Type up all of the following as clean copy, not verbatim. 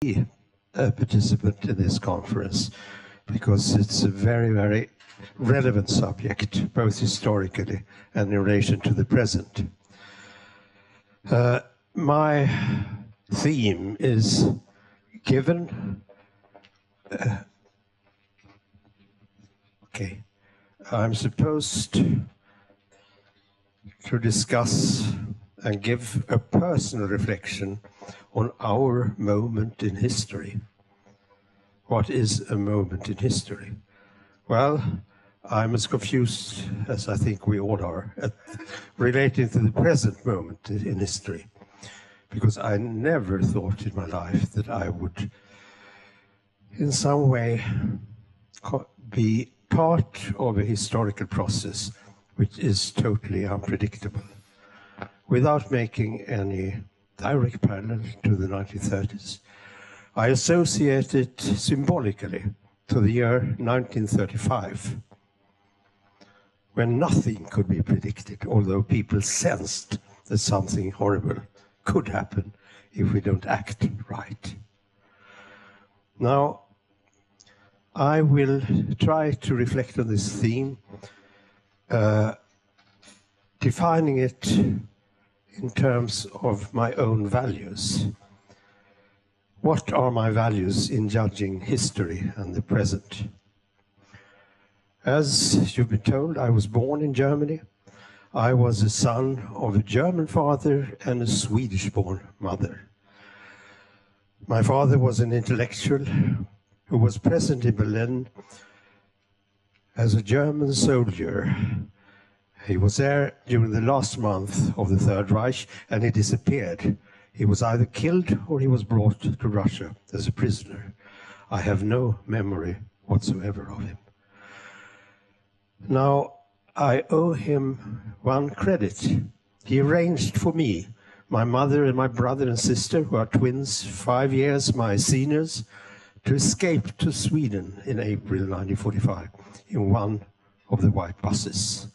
be a participant in this conference because it's a very, very relevant subject, both historically and in relation to the present. My theme is given. I'm supposed to discuss and give a personal reflection on our moment in history. What is a moment in history? Well, I'm as confused as I think we all are relating to the present moment in history, because I never thought in my life that I would in some way be part of a historical process which is totally unpredictable. Without making any direct parallel to the 1930s, I associate it symbolically to the year 1935, when nothing could be predicted, although people sensed that something horrible could happen if we don't act right. Now, I will try to reflect on this theme, defining it in terms of my own values. What are my values in judging history and the present? As you've been told, I was born in Germany. I was the son of a German father and a Swedish-born mother. My father was an intellectual who was present in Berlin as a German soldier. He was there during the last month of the Third Reich, and he disappeared. He was either killed or he was brought to Russia as a prisoner. I have no memory whatsoever of him. Now, I owe him one credit. He arranged for me, my mother and my brother and sister, who are twins, 5 years my seniors, to escape to Sweden in April 1945 in one of the white buses.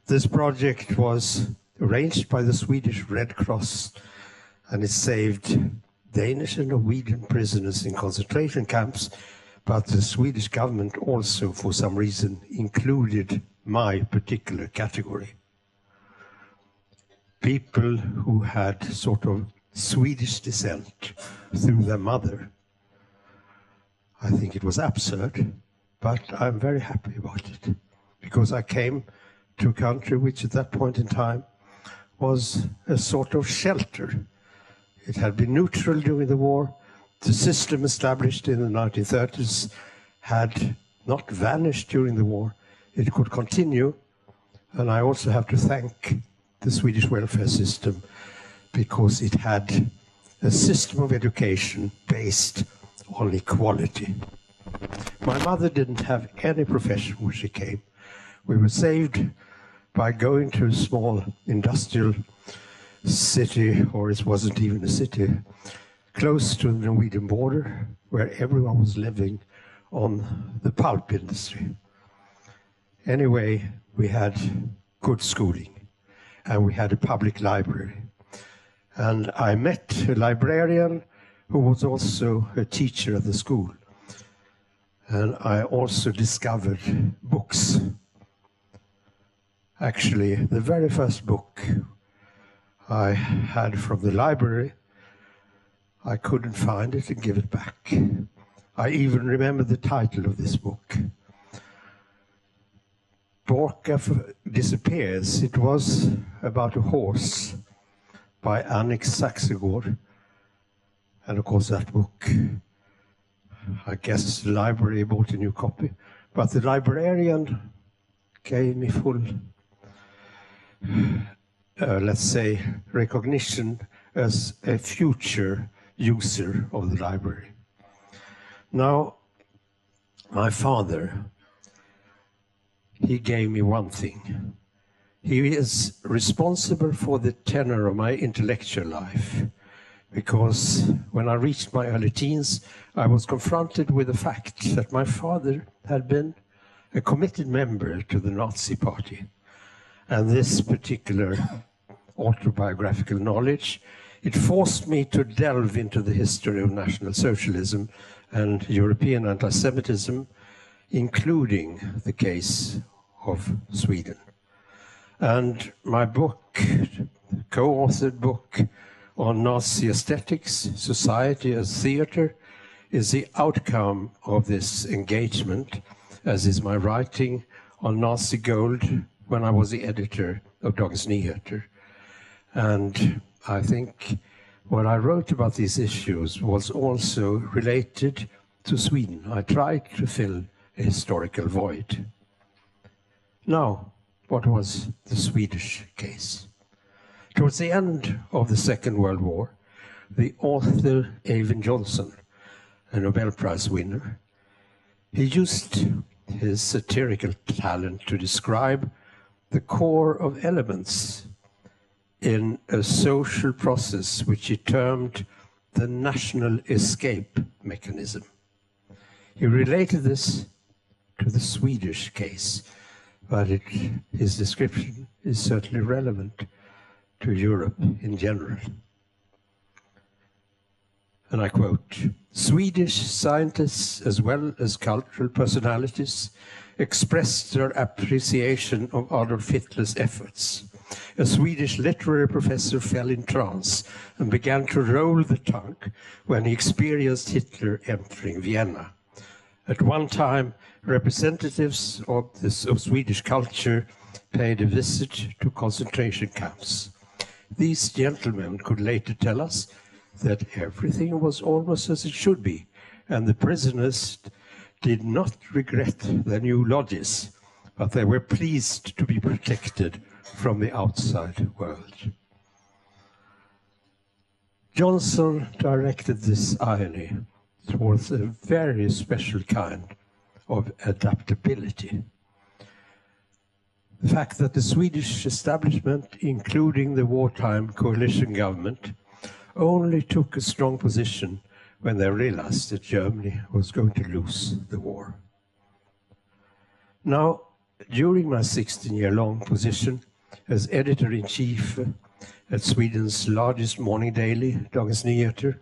This project was arranged by the Swedish Red Cross, and it saved Danish and Norwegian prisoners in concentration camps, but the Swedish government also, for some reason, included my particular category. People who had sort of Swedish descent through their mother. I think it was absurd, but I'm very happy about it, because I came to a country which at that point in time was a sort of shelter. It had been neutral during the war. The system established in the 1930s had not vanished during the war. It could continue, and I also have to thank the Swedish welfare system because it had a system of education based on equality. My mother didn't have any profession when she came. We were saved by going to a small industrial city, or it wasn't even a city, close to the Norwegian border, where everyone was living on the pulp industry. Anyway, we had good schooling, and we had a public library. And I met a librarian who was also a teacher at the school. And I also discovered books. Actually, the very first book I had from the library, I couldn't find it and give it back. I even remember the title of this book. Borka Disappears. It was about a horse by Annex Saxegård. And of course that book, I guess the library bought a new copy, but the librarian gave me full, let's say, recognition as a future user of the library. Now, my father, he gave me one thing. He is responsible for the tenor of my intellectual life, because when I reached my early teens, I was confronted with the fact that my father had been a committed member to the Nazi Party. And this particular autobiographical knowledge It forced me to delve into the history of National Socialism and European anti-Semitism, including the case of Sweden. And my book, co-authored book on Nazi aesthetics, society as theater, is the outcome of this engagement, as is my writing on Nazi gold when I was the editor of Dagens Nyheter. And I think what I wrote about these issues was also related to Sweden. I tried to fill a historical void. Now, what was the Swedish case? Towards the end of the Second World War, the author Eyvind Johnson, a Nobel Prize winner, he used his satirical talent to describe the core of elements in a social process which he termed the national escape mechanism. He related this to the Swedish case, but his description is certainly relevant to Europe in general. And I quote, "Swedish scientists as well as cultural personalities expressed their appreciation of Adolf Hitler's efforts. A Swedish literary professor fell in trance and began to roll the tongue when he experienced Hitler entering Vienna. At one time, representatives of Swedish culture paid a visit to concentration camps. These gentlemen could later tell us that everything was almost as it should be, and the prisoners did not regret their new lodges, but they were pleased to be protected from the outside world." Johnson directed this irony towards a very special kind of adaptability. The fact that the Swedish establishment, including the wartime coalition government, only took a strong position when they realized that Germany was going to lose the war. Now, during my 16-year-long position as editor-in-chief at Sweden's largest morning daily, Dagens Nyheter,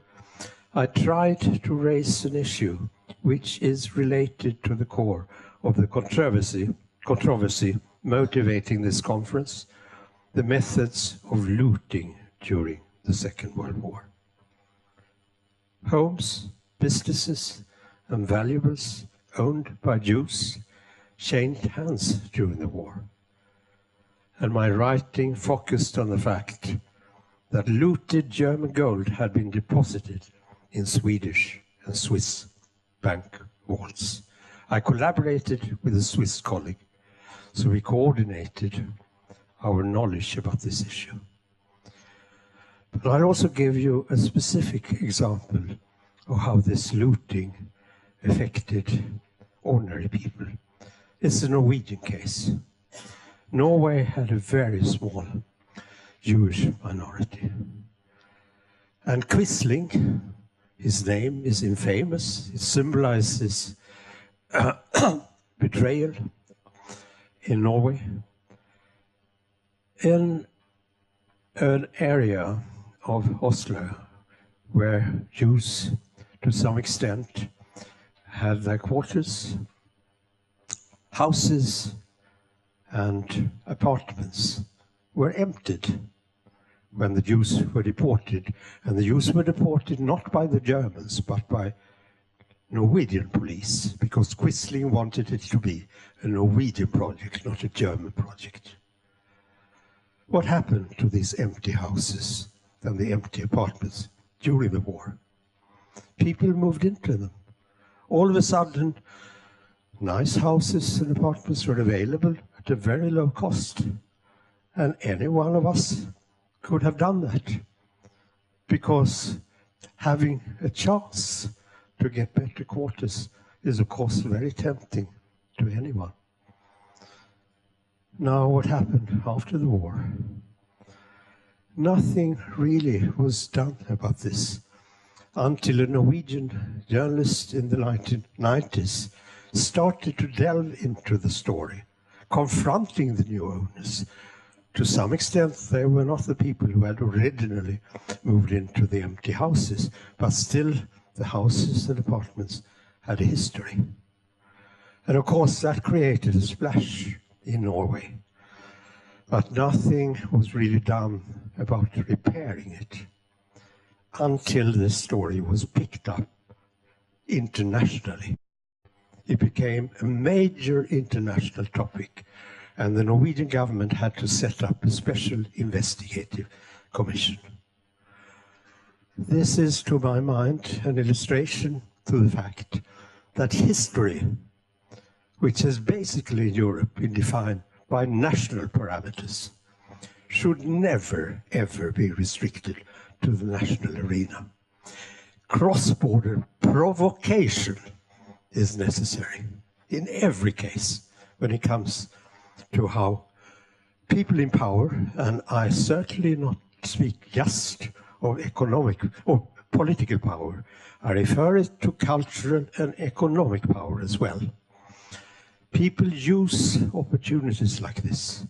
I tried to raise an issue which is related to the core of the controversy motivating this conference, the methods of looting during the Second World War. Homes, businesses, and valuables owned by Jews changed hands during the war. And my writing focused on the fact that looted German gold had been deposited in Swedish and Swiss bank vaults. I collaborated with a Swiss colleague, so we coordinated our knowledge about this issue. But I'll also give you a specific example of how this looting affected ordinary people. It's the Norwegian case. Norway had a very small Jewish minority. And Quisling, his name is infamous. It symbolizes betrayal in Norway. In an area of Oslo where Jews, to some extent, had their quarters, houses and apartments were emptied when the Jews were deported. And the Jews were deported not by the Germans, but by Norwegian police, because Quisling wanted it to be a Norwegian project, not a German project. What happened to these empty houses and the empty apartments during the war? People moved into them. All of a sudden, nice houses and apartments were available at a very low cost. And any one of us could have done that, because having a chance to get better quarters is, of course, very tempting to anyone. Now, what happened after the war? Nothing really was done about this until a Norwegian journalist in the 1990s started to delve into the story, confronting the new owners, to some extent, they were not the people who had originally moved into the empty houses, but still the houses and apartments had a history. And of course, that created a splash in Norway. But nothing was really done about repairing it until this story was picked up internationally. It became a major international topic, and the Norwegian government had to set up a special investigative commission. This is, to my mind, an illustration to the fact that history, which has basically in Europe been defined by national parameters, should never, ever be restricted to the national arena. Cross-border provocation is necessary in every case when it comes to how people in power, and I certainly not speak just of economic or political power, I refer to cultural and economic power as well. People use opportunities like this.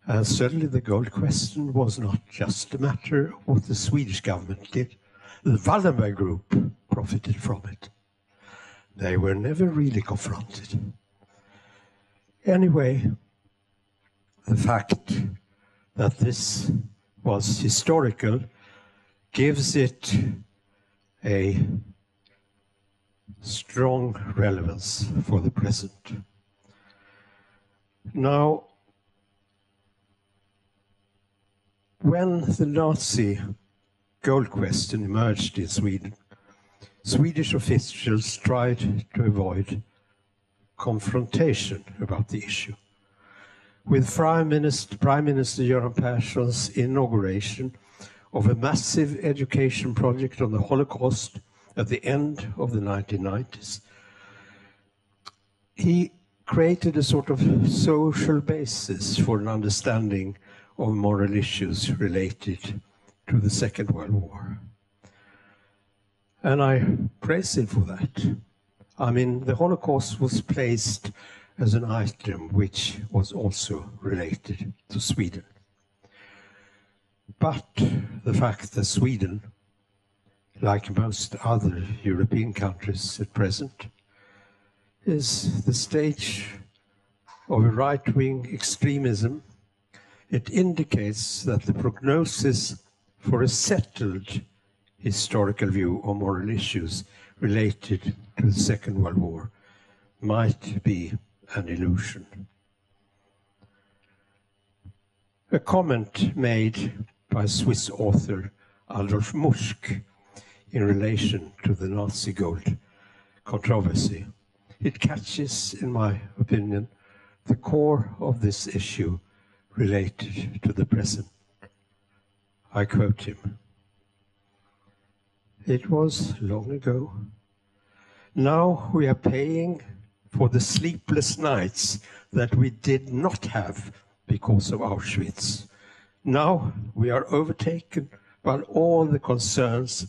And certainly the gold question was not just a matter of what the Swedish government did. The Wallenberg Group profited from it. They were never really confronted. Anyway, the fact that this was historical gives it a strong relevance for the present. Now, when the Nazi gold question emerged in Sweden, Swedish officials tried to avoid confrontation about the issue. With Prime Minister Göran Persson's inauguration of a massive education project on the Holocaust at the end of the 1990s, he created a sort of social basis for an understanding of moral issues related to the Second World War. And I praise him for that. I mean, the Holocaust was placed as an item which was also related to Sweden. But the fact that Sweden, like most other European countries at present, is the stage of a right-wing extremism, it indicates that the prognosis for a settled historical view of moral issues related to the Second World War might be an illusion. A comment made by Swiss author Adolf Muschk in relation to the Nazi gold controversy. It catches, in my opinion, the core of this issue related to the present. I quote him. It was long ago. Now we are paying for the sleepless nights that we did not have because of Auschwitz. Now we are overtaken by all the concerns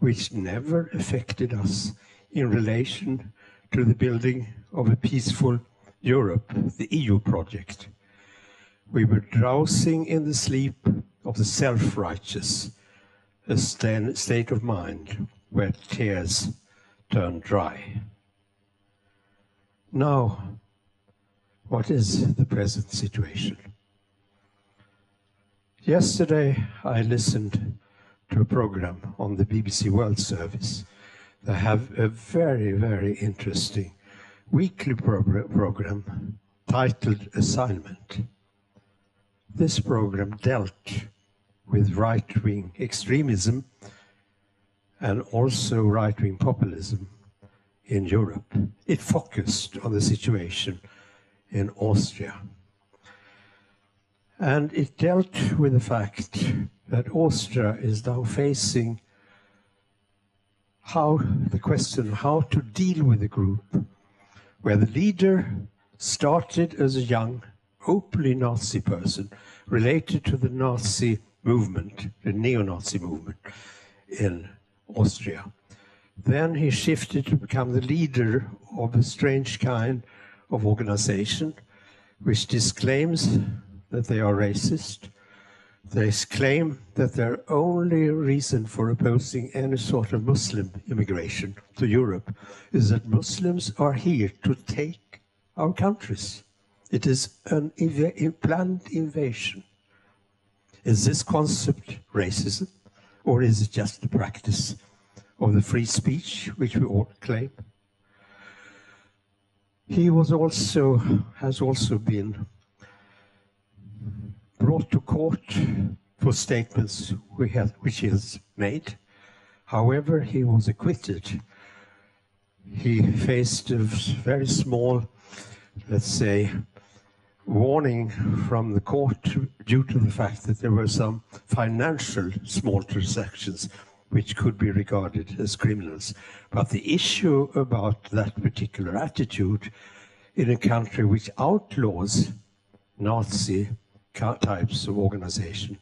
which never affected us in relation to the building of a peaceful Europe, the EU project. We were drowsing in the sleep of the self-righteous, a state of mind where tears turn dry. Now, what is the present situation? Yesterday, I listened to a program on the BBC World Service. They have a very, very interesting weekly program titled Assignment. This program dealt with right-wing extremism and also right-wing populism in Europe. It focused on the situation in Austria. And it dealt with the fact that Austria is now facing the question how to deal with a group where the leader started as a young, openly Nazi person related to the Nazi movement, the neo-Nazi movement in Austria. Then he shifted to become the leader of a strange kind of organization which disclaims that they are racist. They claim that their only reason for opposing any sort of Muslim immigration to Europe is that Muslims are here to take our countries. It is an planned invasion. Is this concept racism, or is it just the practice of the free speech which we all claim? He has also been brought to court for statements which he has made. However, he was acquitted. He faced a very small, let's say, warning from the court due to the fact that there were some financial small transactions which could be regarded as criminals. But the issue about that particular attitude in a country which outlaws Nazi types of organization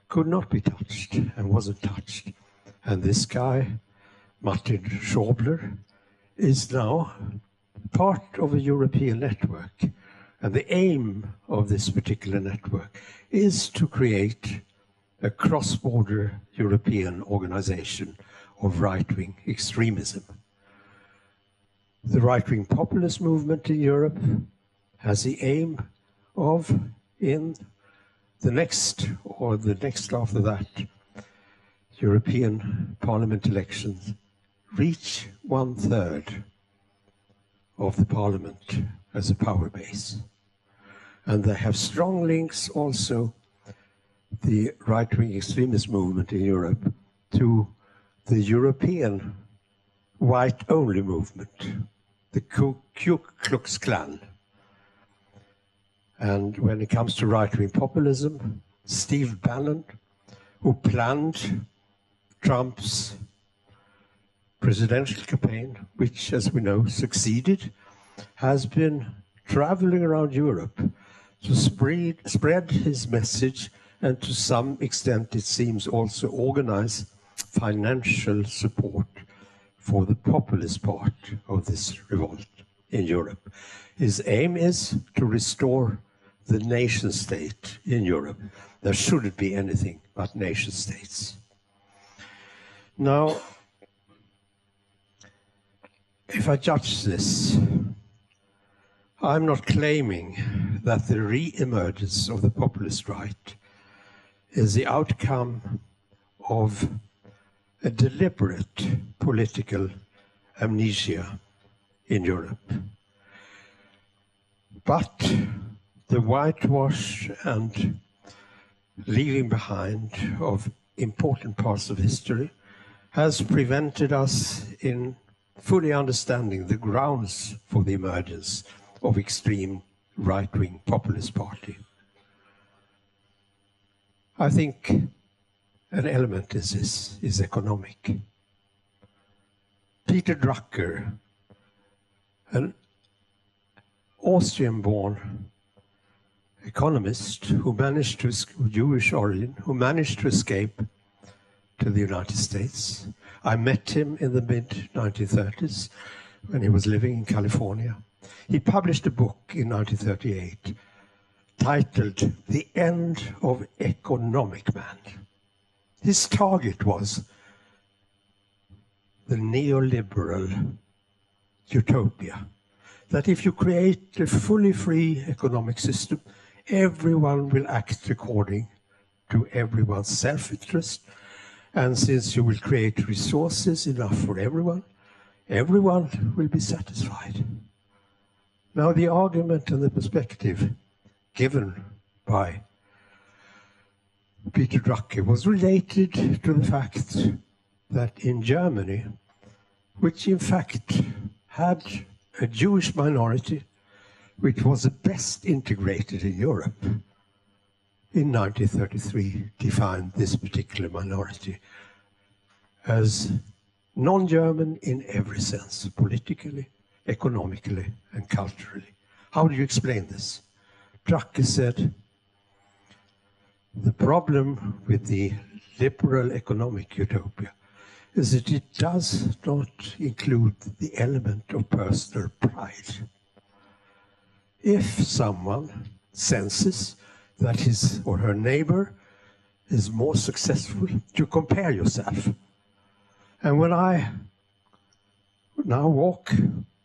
could not be touched and wasn't touched. And this guy, Martin Schäuble, is now part of a European network. And the aim of this particular network is to create a cross-border European organization of right-wing extremism. The right-wing populist movement in Europe has the aim of, in the next or the next after that European Parliament elections, reach 1/3 of the Parliament as a power base. And they have strong links also, the right-wing extremist movement in Europe, to the European white-only movement, the Ku Klux Klan. And when it comes to right-wing populism, Steve Bannon, who planned Trump's presidential campaign, which, as we know, succeeded, has been traveling around Europe to spread his message and to some extent, it seems, also organize financial support for the populist part of this revolt in Europe. His aim is to restore the nation state in Europe. There shouldn't be anything but nation states. Now, if I judge this, I'm not claiming that the re-emergence of the populist right is the outcome of a deliberate political amnesia in Europe. But the whitewash and leaving behind of important parts of history has prevented us in fully understanding the grounds for the emergence of extreme right-wing populist party. I think an element in this is economic. Peter Drucker, an Austrian-born economist who managed to, Jewish origin, who managed to escape to the United States. I met him in the mid-1930s when he was living in California. He published a book in 1938 titled The End of Economic Man. His target was the neoliberal utopia, that if you create a fully free economic system, everyone will act according to everyone's self-interest, and since you will create resources enough for everyone, everyone will be satisfied. Now, the argument and the perspective given by Peter Drucker was related to the fact that in Germany, which in fact had a Jewish minority which was the best integrated in Europe, in 1933 defined this particular minority as non-German in every sense, politically, economically, and culturally. How do you explain this? Drucker said, the problem with the liberal economic utopia is that it does not include the element of personal pride. If someone senses that his or her neighbor is more successful, you compare yourself. And when I now walk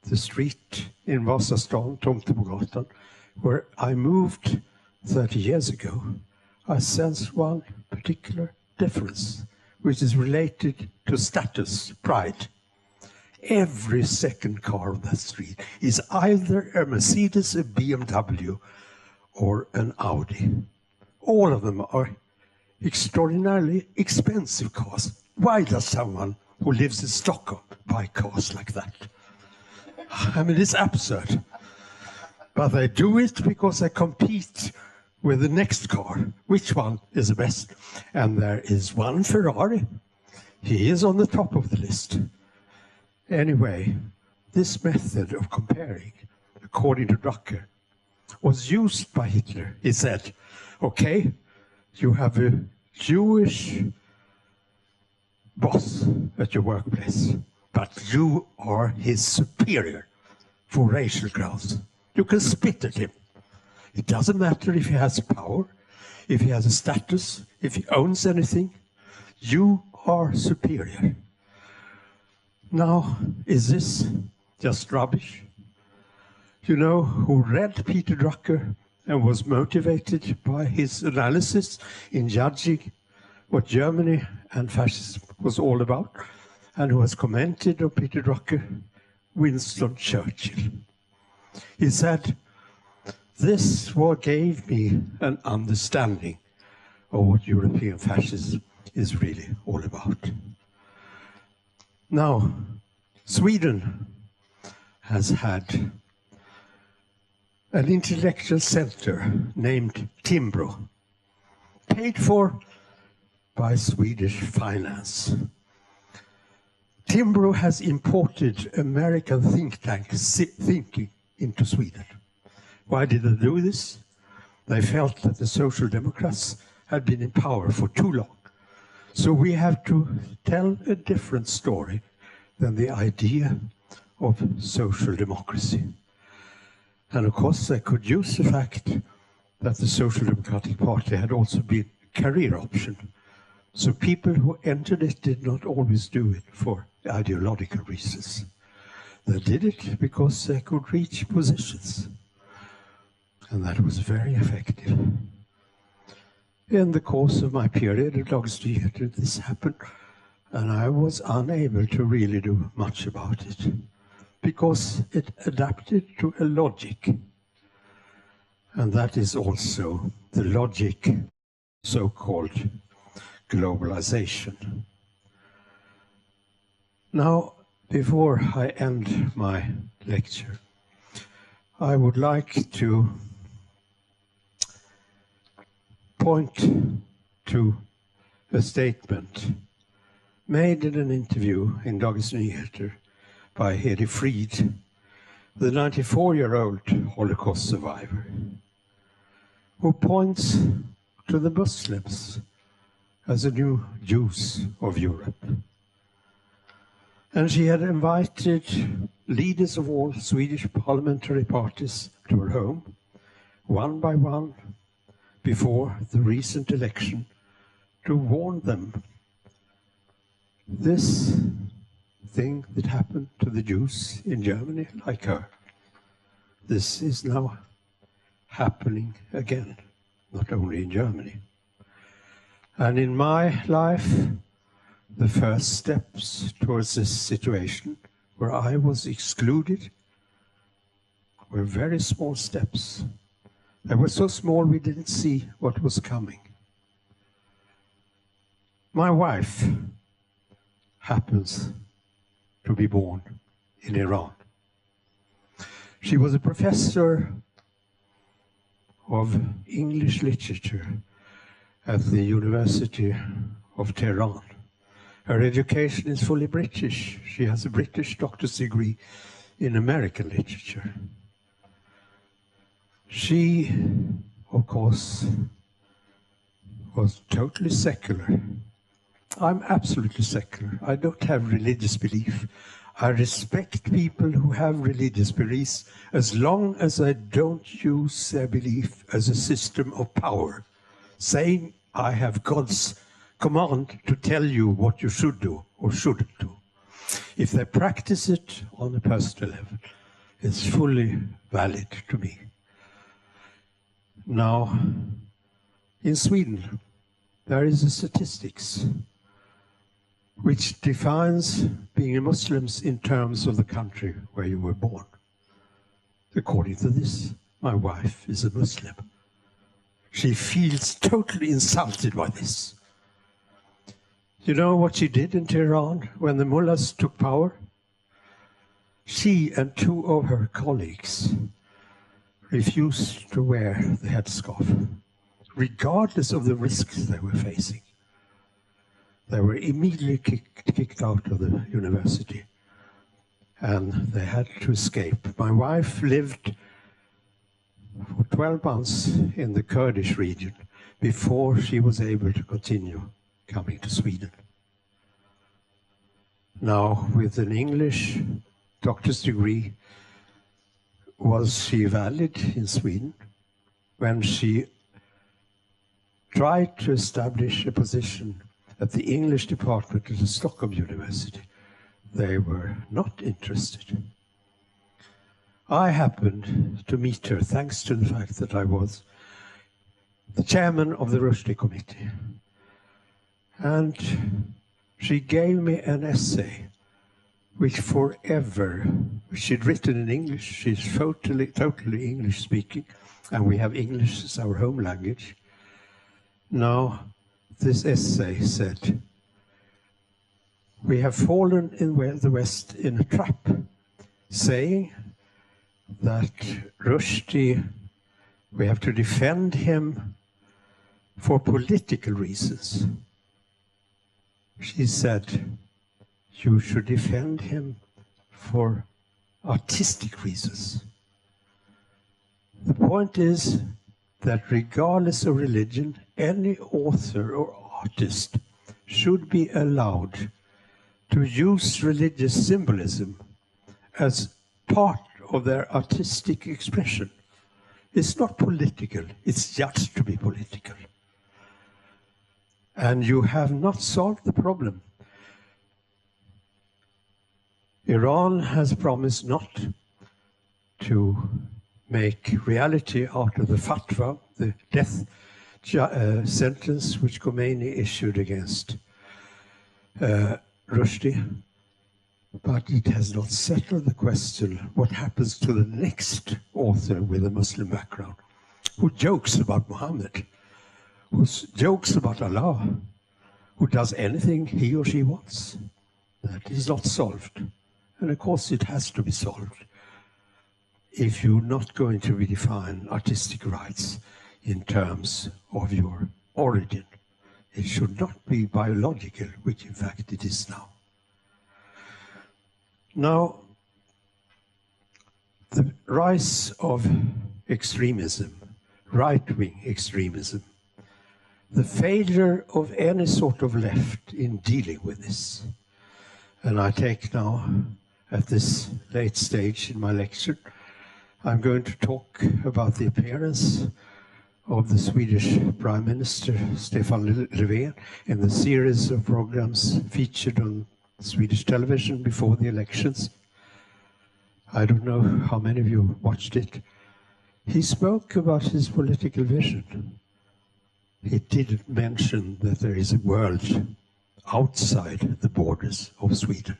the street in Vasastan, Tomtebogatan, where I moved 30 years ago, I sense one particular difference, which is related to status, pride. Every second car on that street is either a Mercedes, a BMW, or an Audi. All of them are extraordinarily expensive cars. Why does someone who lives in Stockholm buy cars like that? I mean, it's absurd. But they do it because they compete with the next car. Which one is the best? And there is one Ferrari. He is on the top of the list. Anyway, this method of comparing, according to Drucker, was used by Hitler. He said, okay, you have a Jewish boss at your workplace, but you are his superior for racial grounds. You can spit at him. It doesn't matter if he has power, if he has a status, if he owns anything. You are superior. Now, is this just rubbish? You know who read Peter Drucker and was motivated by his analysis in judging what Germany and fascism was all about, and who has commented on Peter Drucker? Winston Churchill. He said, "This what gave me an understanding of what European fascism is really all about." Now, Sweden has had an intellectual center named Timbro, paid for by Swedish finance. Timbro has imported American think tanks thinking into Sweden. Why did they do this? They felt that the Social Democrats had been in power for too long. So we have to tell a different story than the idea of social democracy. And of course, they could use the fact that the Social Democratic Party had also been a career option. So people who entered it did not always do it for ideological reasons. They did it because they could reach positions. And that was very effective. In the course of my period at Dagens Nyheter, this happened, and I was unable to really do much about it, because it adapted to a logic. And that is also the logic, so-called globalization. Now, before I end my lecture, I would like to point to a statement made in an interview in Dagens Nyheter by Hedi Fried, the 94-year-old Holocaust survivor, who points to the Muslims as the new Jews of Europe. And she had invited leaders of all Swedish parliamentary parties to her home, one by one, before the recent election, to warn them this thing that happened to the Jews in Germany, like her, this is now happening again, not only in Germany. And in my life, the first steps towards this situation, where I was excluded, were very small steps. They were so small we didn't see what was coming. My wife happens to be born in Iran. She was a professor of English literature at the University of Tehran. Her education is fully British. She has a British doctor's degree in American literature. She, of course, was totally secular. I'm absolutely secular. I don't have religious belief. I respect people who have religious beliefs as long as I don't use their belief as a system of power, saying I have God's command to tell you what you should do or shouldn't do. If they practice it on a personal level, it's fully valid to me. Now, in Sweden, there is a statistics which defines being a Muslim in terms of the country where you were born. According to this, my wife is a Muslim. She feels totally insulted by this. You know what she did in Tehran when the mullahs took power? She and two of her colleagues refused to wear the headscarf, regardless of the risks they were facing. They were immediately kicked out of the university, and they had to escape. My wife lived for 12 months in the Kurdish region before she was able to continue coming to Sweden. Now, with an English doctor's degree, was she valid in Sweden? When she tried to establish a position at the English department at the Stockholm University, they were not interested. I happened to meet her thanks to the fact that I was the chairman of the Rushdie committee. And she gave me an essay which she'd written in English. She's totally English speaking, and we have English as our home language. Now, this essay said, we have fallen in the West in a trap, saying that Rushdie, we have to defend him for political reasons. She said, you should defend him for artistic reasons. The point is that regardless of religion, any author or artist should be allowed to use religious symbolism as part of their artistic expression. It's not political, it's judged to be political. And you have not solved the problem. Iran has promised not to make reality out of the fatwa, the death sentence which Khomeini issued against Rushdie. But it has not settled the question, what happens to the next author with a Muslim background, who jokes about Muhammad, who jokes about Allah, who does anything he or she wants? That is not solved. And of course it has to be solved if you're not going to redefine artistic rights in terms of your origin. It should not be biological, which in fact it is now. Now, the rise of extremism, right-wing extremism, the failure of any sort of left in dealing with this. And I take now, at this late stage in my lecture, I'm going to talk about the appearance of the Swedish Prime Minister, Stefan Löfven, in the series of programs featured on Swedish television before the elections. I don't know how many of you watched it. He spoke about his political vision. He didn't mention that there is a world outside the borders of Sweden.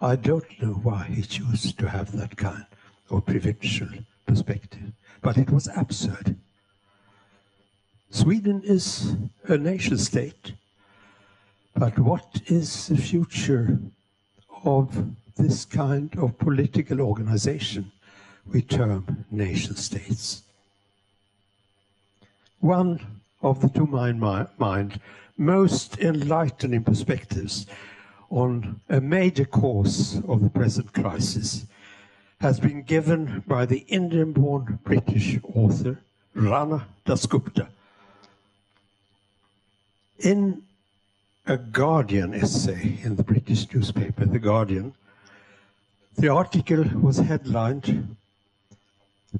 I don't know why he chose to have that kind of provincial perspective, but it was absurd. Sweden is a nation state, but what is the future of this kind of political organization we term nation states? One of the, to my mind, most enlightening perspectives on a major cause of the present crisis has been given by the Indian-born British author Rana Dasgupta. In a Guardian essay in the British newspaper, The Guardian, The article was headlined,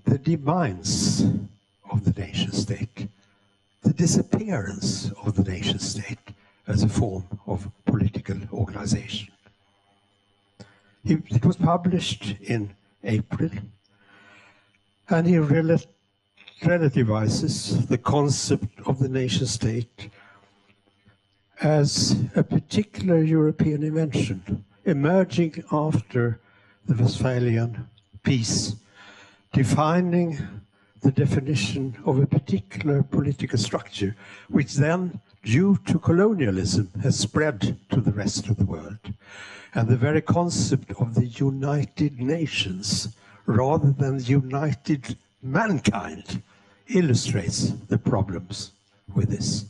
"The Demise of the Nation State, the Disappearance of the Nation State as a form of political organization." It was published in April, and he relativizes the concept of the nation state as a particular European invention emerging after the Westphalian Peace, defining the definition of a particular political structure, which then, due to colonialism, has spread to the rest of the world. And the very concept of the United Nations, rather than united mankind, illustrates the problems with this.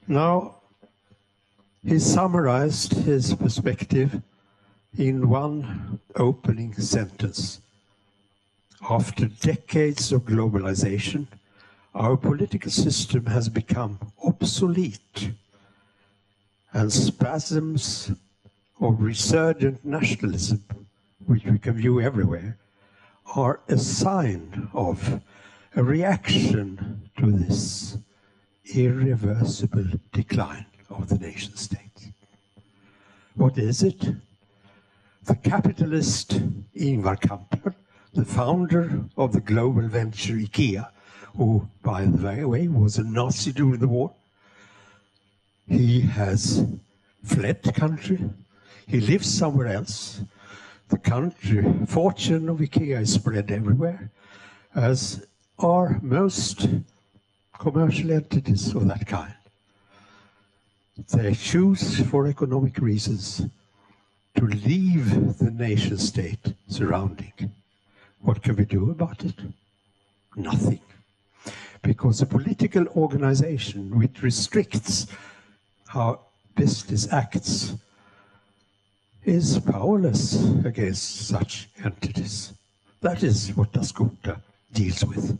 Now, he summarized his perspective in one opening sentence. "After decades of globalization, our political system has become obsolete, and spasms of resurgent nationalism, which we can view everywhere, are a sign of a reaction to this irreversible decline of the nation state." What is it? The capitalist Ingvar Kamprad, the founder of the global venture IKEA, who, by the way, was a Nazi during the war, he has fled the country. He lives somewhere else. The country fortune of IKEA is spread everywhere, as are most commercial entities of that kind. They choose, for economic reasons, to leave the nation state surrounding. What can we do about it? Nothing. Because a political organization which restricts how business acts is powerless against such entities. That is what Dasgupta deals with.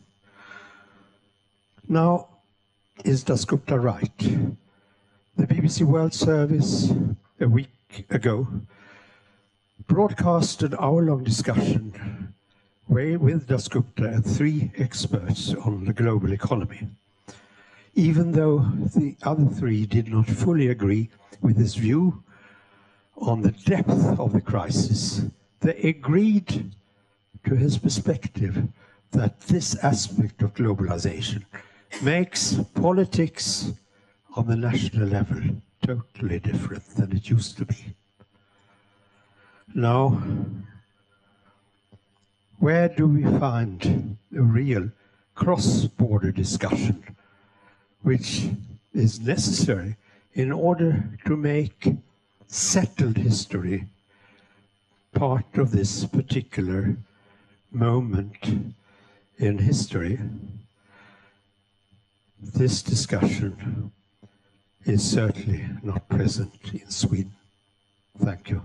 Now, is Dasgupta right? The BBC World Service a week ago broadcast an hour-long discussion with Dasgupta and 3 experts on the global economy. Even though the other 3 did not fully agree with his view on the depth of the crisis, they agreed to his perspective that this aspect of globalization makes politics on the national level totally different than it used to be. Now, where do we find a real cross-border discussion which is necessary in order to make settled history part of this particular moment in history? This discussion is certainly not present in Sweden. Thank you.